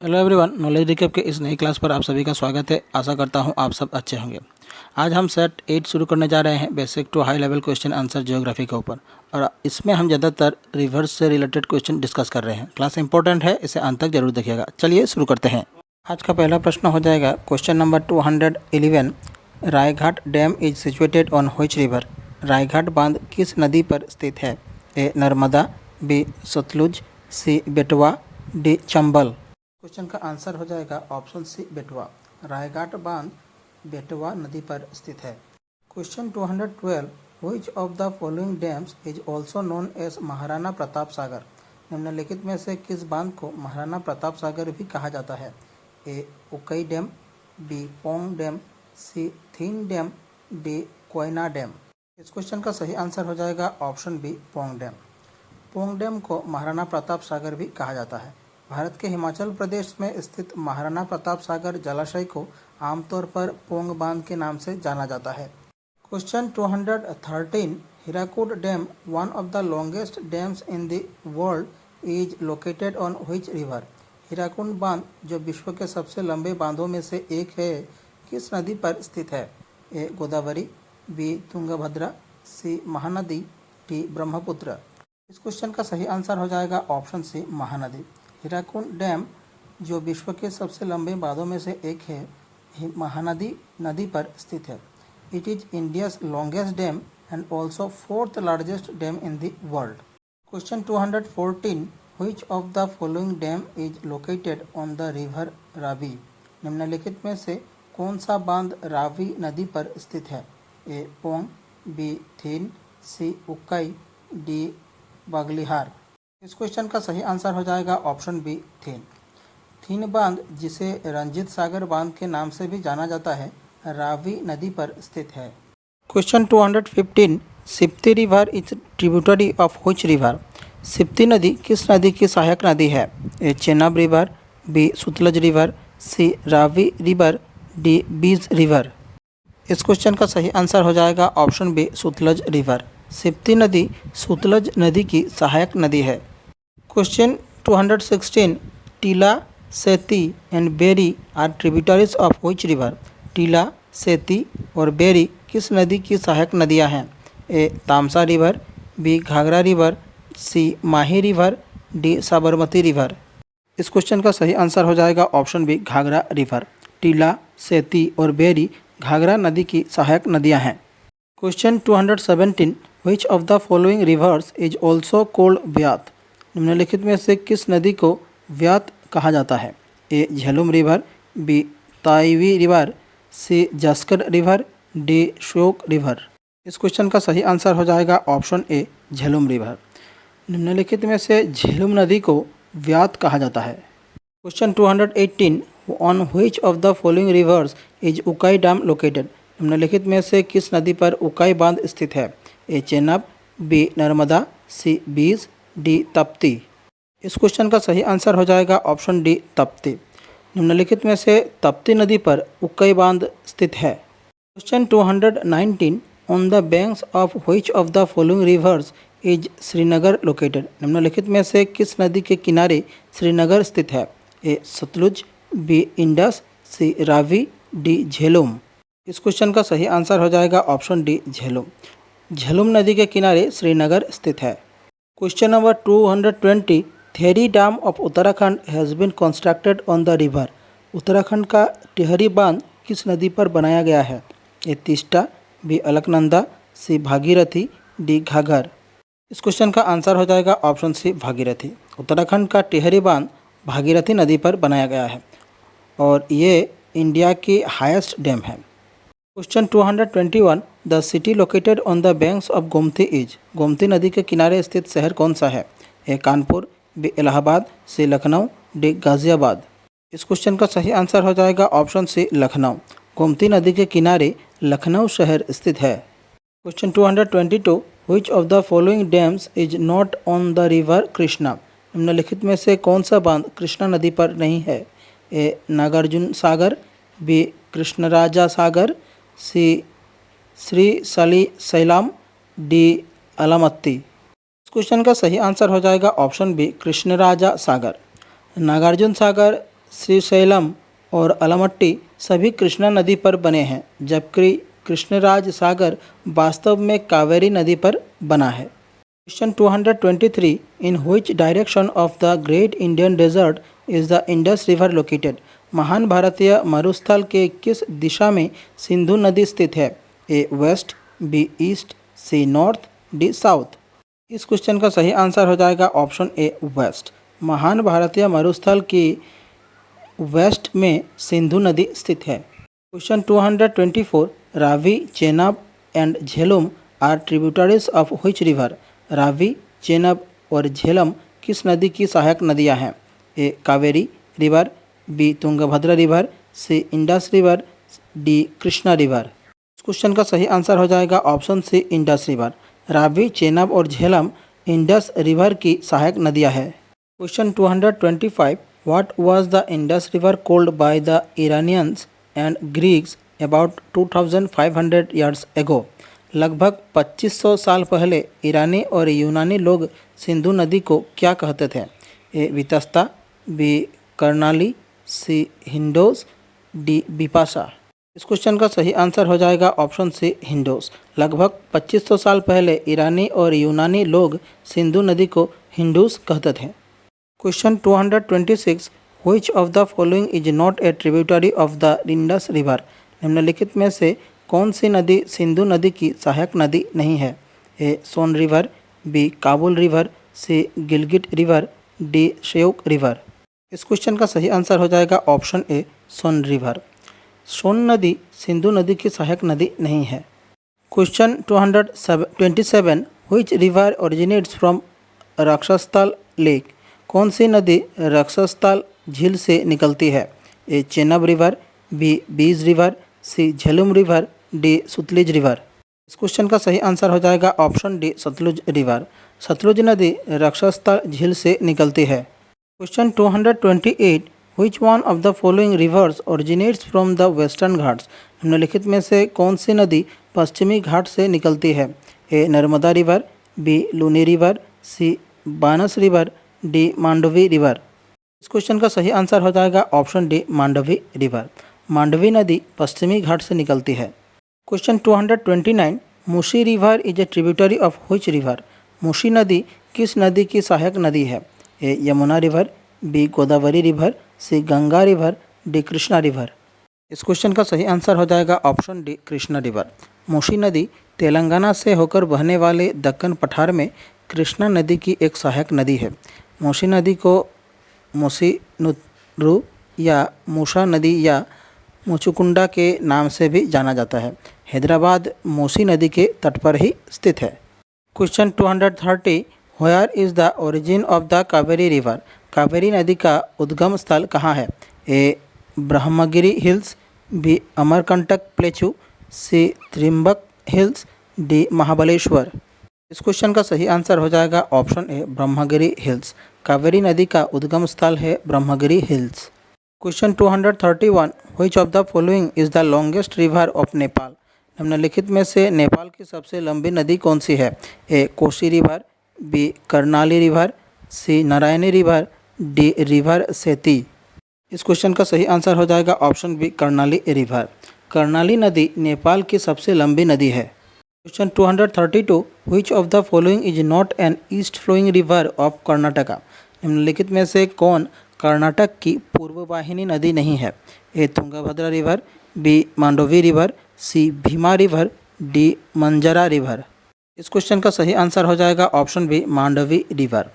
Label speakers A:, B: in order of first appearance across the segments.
A: Hello everyone, knowledge recap के इस नई क्लास पर आप सभी का स्वागत है। आशा करता हूं आप सब अच्छे होंगे। आज हम सेट 8 शुरू करने जा रहे हैं, basic to high level question answer geography के ऊपर। और इसमें हम ज़्यादातर रिवर्स से रिलेटेड क्वेश्चन डिस्कस कर रहे हैं। क्लास इंपॉर्टेंट है, इसे अंत तक जरूर देखिएगा। चलिए शुरू करते हैं। आज का पहला प्रश्न हो जाएगा question number 211। Rajghat dam is situated on which river? Rajghat बांध किस नदी पर स्थित है? A Narmada, B Sutlej, C Betwa, D Chambal. Question का आंसर हो जाएगा ऑप्शन सी बेटवा। रायघाट बांध बेटवा नदी पर स्थित है। Question 212। Which of the following dams is also known as Maharana Pratap Sagar? निम्नलिखित में से किस बांध को महाराणा प्रताप सागर भी कहा जाता है? A Ukai dam, B Pong dam, C Thein dam, D Koyna dam. इस क्वेश्चन का सही आंसर हो जाएगा option B Pong dam. Pong dam को महाराणा प्रताप सागर भी कहा जाता है। भारत के हिमाचल प्रदेश में स्थित महाराणा प्रताप सागर जलाशय को आमतौर पर पोंग बांध के नाम से जाना जाता है। Question 213। Hirakud dam, one of the longest dams in the world, is located on which river? Hirakud बांध, जो विश्व के सबसे लंबे बांधों में से एक है, किस नदी पर स्थित है? A Godavari, B Tungabhadra, C Mahanadi, D Brahmaputra. इस क्वेश्चन का सही आंसर हो जाएगा option C Mahanadi. Hirakud dam, जो विश्व के सबसे लंबे बांधों में से एक है, महानदी नदी पर स्थित है। It is India's longest dam and also fourth largest dam in the world. Question 214। Which of the following dam is located on the river Ravi? निम्नलिखित में से कौन सा बांध रावी नदी पर स्थित है? ए पोंग, बी थीन, सी उक्काई, डी बागलिहार। इस क्वेश्चन का सही आंसर हो जाएगा ऑप्शन बी थीन। थीन बांध, जिसे रंजीत सागर बांध के नाम से भी जाना जाता है, रावी नदी पर स्थित है। Question 215। Spiti river is tributary of which river? Spiti नदी किस नदी की सहायक नदी है? A Chenab river, B Sutlej river, C Ravi river, D Beas river. इस क्वेश्चन का सही आंसर हो जाएगा option B Sutlej river. Spiti नदी सुतलज नदी की सहायक नदी है। Question 216। Tila, Seti and Beri are tributaries of which river? Tila, Seti और बेरी किस नदी की सहायक नदियां हैं? ए तामसा रिवर, बी घाघरा रिवर, सी माही रिवर, डी साबरमती रिवर। इस क्वेश्चन का सही आंसर हो जाएगा option B Ghaghara river. Tila, Seti और बेरी घाघरा नदी की सहायक नदियां हैं। Question 217। Which of the following rivers is also called Vyeth? निम्नलिखित में से किस नदी को व्यात कहा जाता है? ए झेलुम रिवर, बी ताइवी रिवर, सी Zanskar river, D Shyok river. इस क्वेश्चन का सही आंसर हो जाएगा ऑप्शन ए झेलुम रिवर। निम्नलिखित में से झेलुम नदी को व्यात कहा जाता है। Question 218। On which of the following rivers is Ukai dam located? निम्नलिखित में से किस नदी पर उकाई बांध स्थित है? ए चेनाब, बी नर्मदा, सी बीज, डी तप्ती। इस क्वेश्चन का सही आंसर हो जाएगा ऑप्शन डी तप्ती। निम्नलिखित में से तप्ती नदी पर उक्कई बांध स्थित है। Question 219। On the banks of which of the following rivers is Srinagar located? निम्नलिखित में से किस नदी के किनारे श्रीनगर स्थित है? A Sutlej, B Indus, C Ravi, D Jhelum. इस क्वेश्चन का सही आंसर हो जाएगा ऑप्शन डी झेलुम। झेलुम नदी के किनारे श्रीनगर स्थित है। Question number 220। Tehri dam of Uttarakhand has been constructed on the river? Uttarakhand का टिहरी बांध किस नदी पर बनाया गया है? A Teesta, B Alaknanda, C Bhagirathi, D Ghaghara. इस क्वेश्चन का आंसर हो जाएगा ऑप्शन सी भागीरथी। उत्तराखंड का टिहरी बांध भागीरथी नदी पर बनाया गया है और ये इंडिया की हाईएस्ट डैम है। Question 221। The city located on the banks of Gomti is? Gomti नदी के किनारे स्थित शहर कौन सा है? ए कानपुर, बी इलाहाबाद, सी लखनऊ, डी गाजियाबाद। इस क्वेश्चन का सही आंसर हो जाएगा ऑप्शन सी लखनऊ। गोमती नदी के किनारे लखनऊ शहर स्थित है। Question 222। Which of the following dams is not on the river Krishna? निम्नलिखित में से कौन सा बांध कृष्णा नदी पर नहीं है? ए नागार्जुन सागर, बी कृष्णराजा सागर, सी श्री सली सैलाम, डी अलमत्ती। इस क्वेश्चन का सही आंसर हो जाएगा ऑप्शन बी कृष्णराजा सागर। नागार्जुन सागर श्रीशैलम और अलमट्टी सभी कृष्णा नदी पर बने हैं, जबकि कृष्णराज सागर वास्तव में कावेरी नदी पर बना है। Question 223, in which direction of the great Indian desert is the Indus river located? महान भारतीय मरुस्थल के किस दिशा में सिंधु नदी स्थित है? ए वेस्ट, बी ईस्ट, सी नॉर्थ, डी साउथ। इस क्वेश्चन का सही आंसर हो जाएगा ऑप्शन ए वेस्ट। महान भारतीय मरुस्थल की वेस्ट में सिंधु नदी स्थित है। Question 224, Ravi, Chenab and Jhelum are tributaries of which river? Ravi, Chenab और झेलम किस नदी की सहायक नदियां हैं? A Kaveri river, B Tungabhadra river, C Indus river, D Krishna river. इस क्वेश्चन का सही आंसर हो जाएगा option C Indus river. Ravi, Chenab और झेलम इंडस रिवर की सहायक नदियां हैं। Question 225, what was the Indus river called by the Iranians and Greeks about 2500 years ago? लगभग 2500 साल पहले ईरानी और यूनानी लोग सिंधु नदी को क्या कहते थे? ए वितस्ता, बी कर्णाली, सी हिंडोस, डी बिपाशा। इस क्वेश्चन का सही आंसर हो जाएगा ऑप्शन सी हिंडोस। लगभग 2500 साल पहले ईरानी और यूनानी लोग सिंधु नदी को हिंडूस कहते थे। Question 226, which of the following is not a tributary of the Indus river? निम्नलिखित में से कौन सी नदी सिंधु नदी की सहायक नदी नहीं है? A Son river, B Kabul river, C Gilgit river, D Shyok river. इस क्वेश्चन का सही आंसर हो जाएगा ऑप्शन ए सोन रिवर। सोन नदी सिंधु नदी की सहायक नदी नहीं है। Question 227, which river originates from Rakshastal lake? कौन सी नदी रक्षस्थल झील से निकलती है? A Chenab river, B Beas river, C Jhelum river, D Sutlej river. इस क्वेश्चन का सही आंसर हो जाएगा option D Sutlej river. Sutlej नदी रक्षस्थल झील से निकलती है। Question 228, which one of the following rivers originates from the Western Ghats? निम्नलिखित में से कौन सी नदी पश्चिमी घाट से निकलती है? A Narmada river, B Luni river, C Banas river, D Mandovi river. इस क्वेश्चन का सही आंसर हो जाएगा option D Mandovi river. Mandovi नदी पश्चिमी घाट से निकलती है। Question 229, Musi river is a tributary of which river? Musi नदी किस नदी की सहायक नदी है? A Yamuna river, B Godavari river, C Ganga river, D Krishna river. इस क्वेश्चन का सही आंसर हो जाएगा option D Krishna river. Musi नदी तेलंगाना से होकर बहने वाले दक्कन पठार में कृष्णा नदी की एक सहायक नदी है। मूसी नदी को मूसी नुरु या मूसा नदी या मुचुकुंडा के नाम से भी जाना जाता है। हैदराबाद मूसी नदी के तट पर ही स्थित है। Question 230, where is the origin of the Kaveri river? Kaveri नदी का उद्गम स्थल कहाँ है? A Brahmagiri hills, B Amarkantak plateau, C Trimbak hills, D Mahabaleshwar. इस क्वेश्चन का सही आंसर हो जाएगा option A Brahmagiri hills. Kaveri नदी का उद्गम स्थल है Brahmagiri hills. Question 231, which of the following is the longest river of Nepal? निम्नलिखित में से नेपाल की सबसे लंबी नदी कौन सी है? A Kosi river, B Karnali river, C Narayani river, D river Seti. इस क्वेश्चन का सही आंसर हो जाएगा option B Karnali river. Karnali नदी नेपाल की सबसे लंबी नदी है। Question 232, which of the following is not an east flowing river of Karnataka? निम्नलिखित में से कौन कर्नाटक की पूर्व वाहिनी नदी नहीं है? A Tungabhadra river, B Mandovi river, C Bhima river, D Manjra river. इस क्वेश्चन का सही आंसर हो जाएगा option B Mandovi river.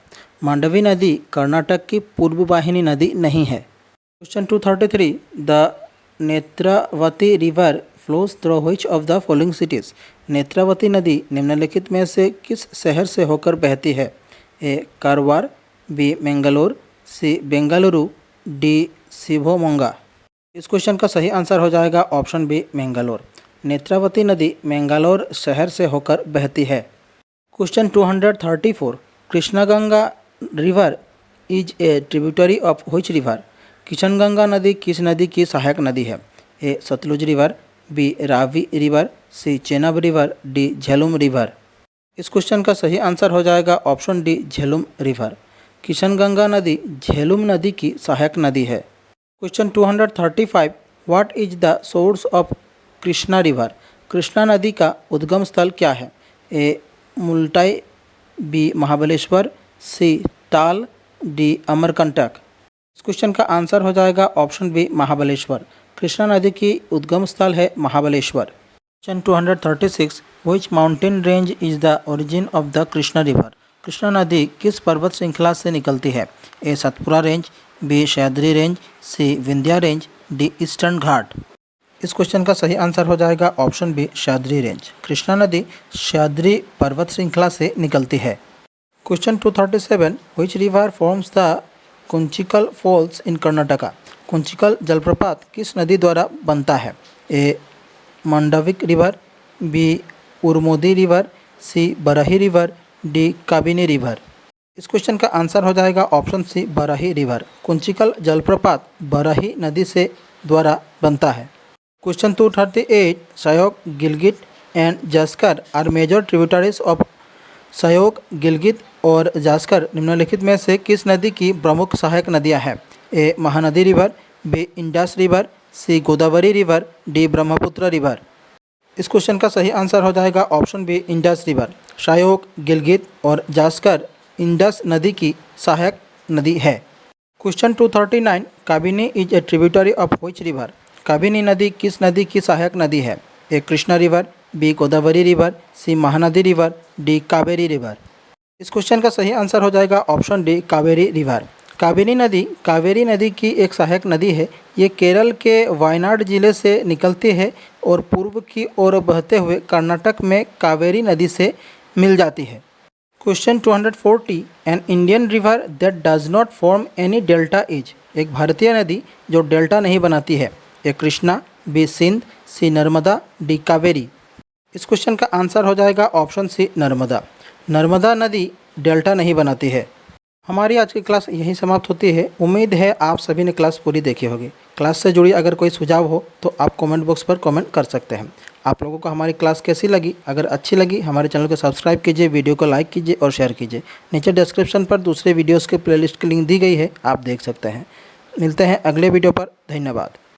A: Mandovi नदी कर्नाटक की पूर्व वाहिनी नदी नहीं है। Question 233, the Netravati river flows through which of the following cities? Netravati नदी निम्नलिखित में से किस शहर से होकर बहती है? ए कारवार, बी मैंगलोर, सी बेंगलुरु, डी शिवमोगा। इस क्वेश्चन का सही आंसर हो जाएगा ऑप्शन बी मैंगलोर। नेत्रावती नदी मैंगलोर शहर से होकर बहती है। Question 234, Krishnaganga river is a tributary of which river? Kishanganga नदी किस नदी की सहायक नदी है? A Sutlej river, B Ravi river, C Chenab river, D Jhelum river. इस क्वेश्चन का सही आंसर हो जाएगा option D Jhelum river. Kishanganga नदी झेलम नदी की सहायक नदी है। Question 235 what is the source of Krishna river? Krishna नदी का उद्गम स्थल क्या है? ए मुल्टाई, बी महाबलेश्वर, सी ताल, डी अमरकंटक। इस क्वेश्चन का आंसर हो जाएगा ऑप्शन बी महाबलेश्वर। कृष्णा नदी की उद्गम स्थल है Mahabaleshwar. Question 236 which mountain range is the origin of the Krishna river? Krishna नदी किस पर्वत श्रृंखला से निकलती है? A Satpura range, B Sahyadri range, C Vindhya range, D Eastern Ghat. इस क्वेश्चन का सही आंसर हो जाएगा option B Sahyadri range. Krishna नदी सह्याद्री पर्वत श्रृंखला से निकलती है। Question 237 which river forms the Kunchikal falls in Karnataka? Kunchikal जलप्रपात किस नदी द्वारा बनता है? A Mandovi river, B Urmodi river, C Varahi river, D Kabini river. इस क्वेश्चन का आंसर हो जाएगा option C Varahi river. Kunchikal जलप्रपात बराही नदी से द्वारा बनता है। Question 238 Shyok, Gilgit and Zanskar are major tributaries of. Shyok, Gilgit और जास्कर निम्नलिखित में से किस नदी की प्रमुख सहायक नदियां हैं? A Mahanadi river, B Indus river, C Godavari river, D Brahmaputra river. इस क्वेश्चन का सही आंसर हो जाएगा option B Indus river. Shyok, Gilgit और जास्कर इंडस नदी की सहायक नदी है। Question 239 Kabini is a tributary of which river? Kabini नदी किस नदी की सहायक नदी है? A Krishna river, B Godavari river, C Mahanadi river, D Kaveri river. इस क्वेश्चन का सही आंसर हो जाएगा option D Kaveri river. Kaveri नदी की एक सहायक नदी है। ये केरल के वायनाड जिले से निकलती है और पूर्व की ओर बहते हुए कर्नाटक में कावेरी नदी से मिल जाती है। Question 240 an Indian river that does not form any delta is. एक भारतीय नदी जो डेल्टा नहीं बनाती है। A Krishna, B Sindh, C Narmada, D Kaveri. इस क्वेश्चन का आंसर हो जाएगा ऑप्शन सी नर्मदा। नर्मदा नदी डेल्टा नहीं बनाती है। हमारी आज की क्लास यहीं समाप्त होती है। उम्मीद है आप सभी ने क्लास पूरी देखी होगी। क्लास से जुड़ी अगर कोई सुझाव हो तो आप कमेंट बॉक्स पर कमेंट कर सकते हैं। आप लोगों को हमारी क्लास कैसी लगी? अगर अच्छी लगी हमारे चैनल को सब्सक्राइब कीजिए, वीडियो को लाइक कीजिए और शेयर कीजिए। नीचे डिस्क्रिप्शन पर दूसरे वीडियोज़ के प्लेलिस्ट की लिंक दी गई है, आप देख सकते हैं। मिलते हैं अगले वीडियो पर। धन्यवाद।